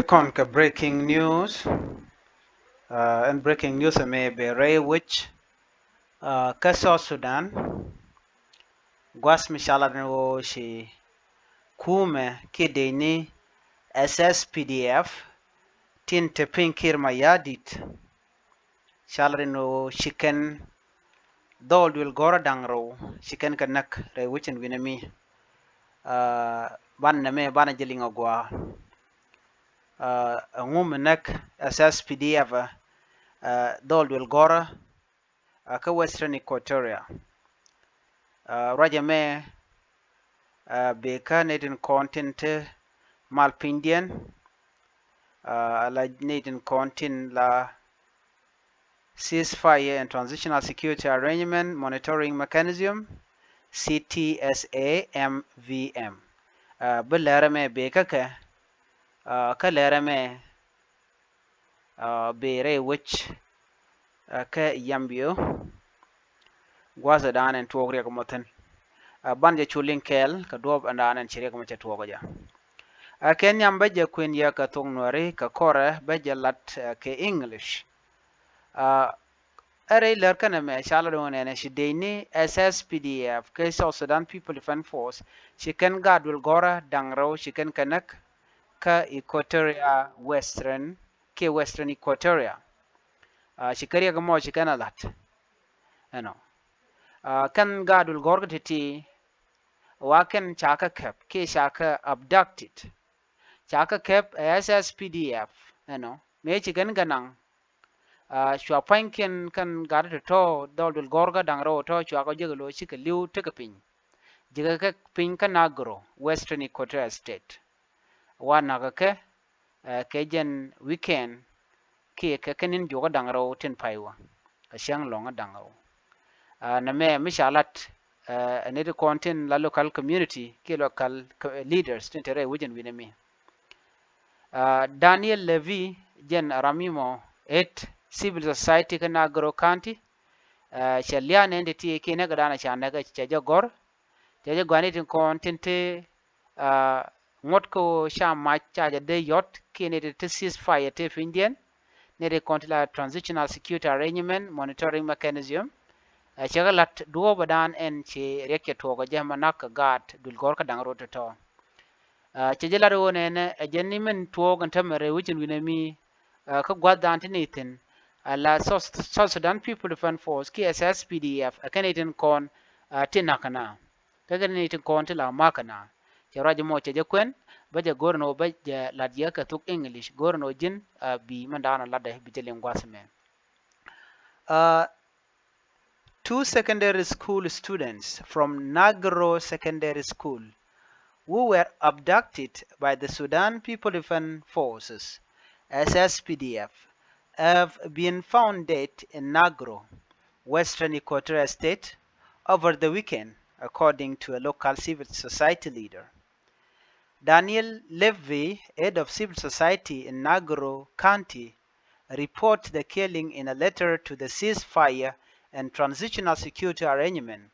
Second, breaking news. And breaking news may be ray which South Sudan gwas mishala no shi kume kideni SSPDF tin tepin kirma yadit shalari no shiken dol will gora dangro shiken kanak ray which and winami ban na me bana jelinga gwa ngumenak SSPDF dol will gora ka Western Equatoria Rajame Beka Natin content Malpindian la Natin content la ceasefire and transitional security arrangement monitoring mechanism CTSA MVM Belarame Beka ka lerame bere which ka yambio gwaza dan en tuogre ko moten banje chulin kel ka dob andan en chire ko mate tuogo ja ken yamba je kwen ya ka tongnore ka kore beje lat ke English are ler kana me shala do ne shideni SSPDF ke South Sudan People Defense Force shiken gadul gora dangro shiken kanak ka Equatoria Western Equatoria shikariya ga mo shikana lat kan gadul gorgati waken chaka kep ke shaka abducted chaka kep SSPDF me chicken ganang shwapanken kan gadata to dol gorga dangro to chwako jeglo chika liu tekapin jiga ka pin kanagro Western Equatoria State wana ke jen weekend ke kanin joga dangro tin paiwa asyang longa dangro na me mishalat another content la local community ke local leaders tintere wujen winemi Daniel Levy jen Ramimo et civil society kana agro county shalia ne ndeti ke ne gadana chana ga chaja gor chaja gwani tin content ngot ko shama chaja de yot ke ne te ceasefire te Indian ne de content transitional security arrangement monitoring mechanism chagalat duo badan en che reke toga jama nak gat dul gor ka dangro to chejela do ne jenni men toga tamare wujin winami ka gwadan tinitin la South Sudan People Defense Force ki SSPDF akanitin kon tinakana kaganitin kon tila makana charaje mo cheje kwen baje gorno baje ladya ka tuk English gorno jin bi mandana ladde bitelem gwasme two secondary school students from Nagro Secondary School who were abducted by the Sudan People Defense Forces SSPDF have been found dead in Nagro, Western Equatoria State over the weekend, according to a local civil society leader. Daniel Levy, head of civil society in Nagro County, reported the killing in a letter to the ceasefire and Transitional Security Arrangement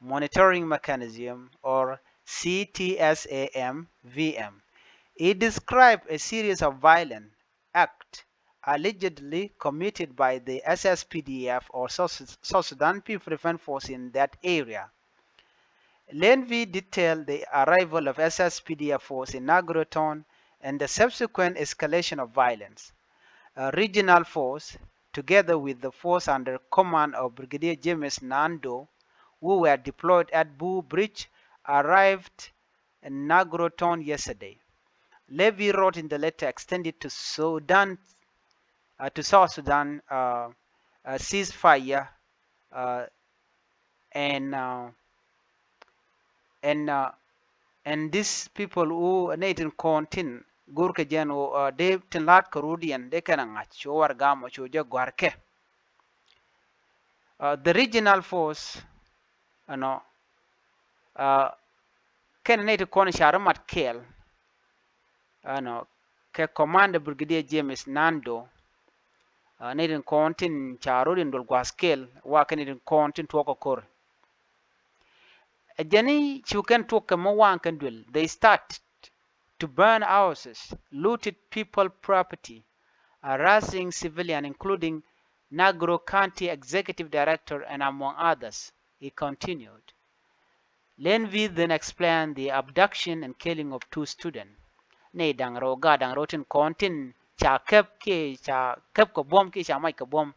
Monitoring Mechanism or CTSAM-VM. It described a series of violent acts allegedly committed by the SSPDF or South Sudan People Defense Force in that area. Levy detailed the arrival of SSPDF force in Nagro town and the subsequent escalation of violence. A regional force together with the force under command of Brigadier James Nando, who were deployed at Boo Bridge, arrived in Nagro town yesterday. Levy wrote in the letter extended to South Sudan ceasefire and these people who natin kontin gurke jen o de tin lat karudian de kana ngach war gamo cho je gwarke the regional force ken natin kon sharamat kel ke command brigadier James Nando natin kontin charudin dol gwaskel wa natin kontin to ko kor jani chuken to kamo wan kan dul they start to burn houses, looted people property, harassing civilians, including Nagro County Executive Director and among others. He continued. Lenvi then explained the abduction and killing of 2 students. Ne dangro ga dangro tin kontin cha kep ko bom ki cha mai ko bom.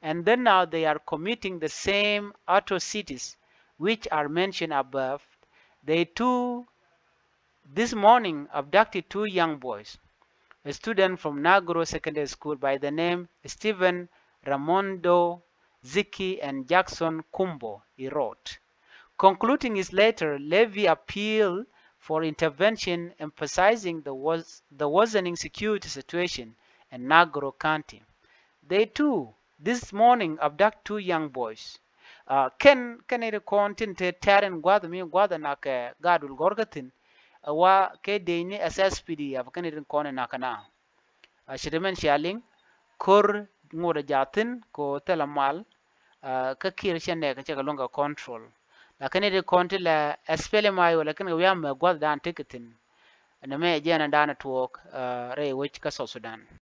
And then now they are committing the same atrocities which are mentioned above. They too this morning abducted 2 young boys, a student from Nagro Secondary School by the name Stephen Ramondo Ziki and Jackson Kumbo, he wrote. Concluding his letter, Levy appealed for intervention, emphasizing the worsening security situation in Nagro County. They too, this morning, abduct 2 young boys. Ken it content Terran Guada Naka Gadul Gorgatin, wa ke deni SSPDF kan it kone nakana. Shidemen Shaling, Kur Ngura Jatin, ko Telamal, ka Kirshane Kachakalunga control. Lakini de konti la espele mayo lakini wiyam gwad dan ticketin na me jena dana tuok re which ka Sudan.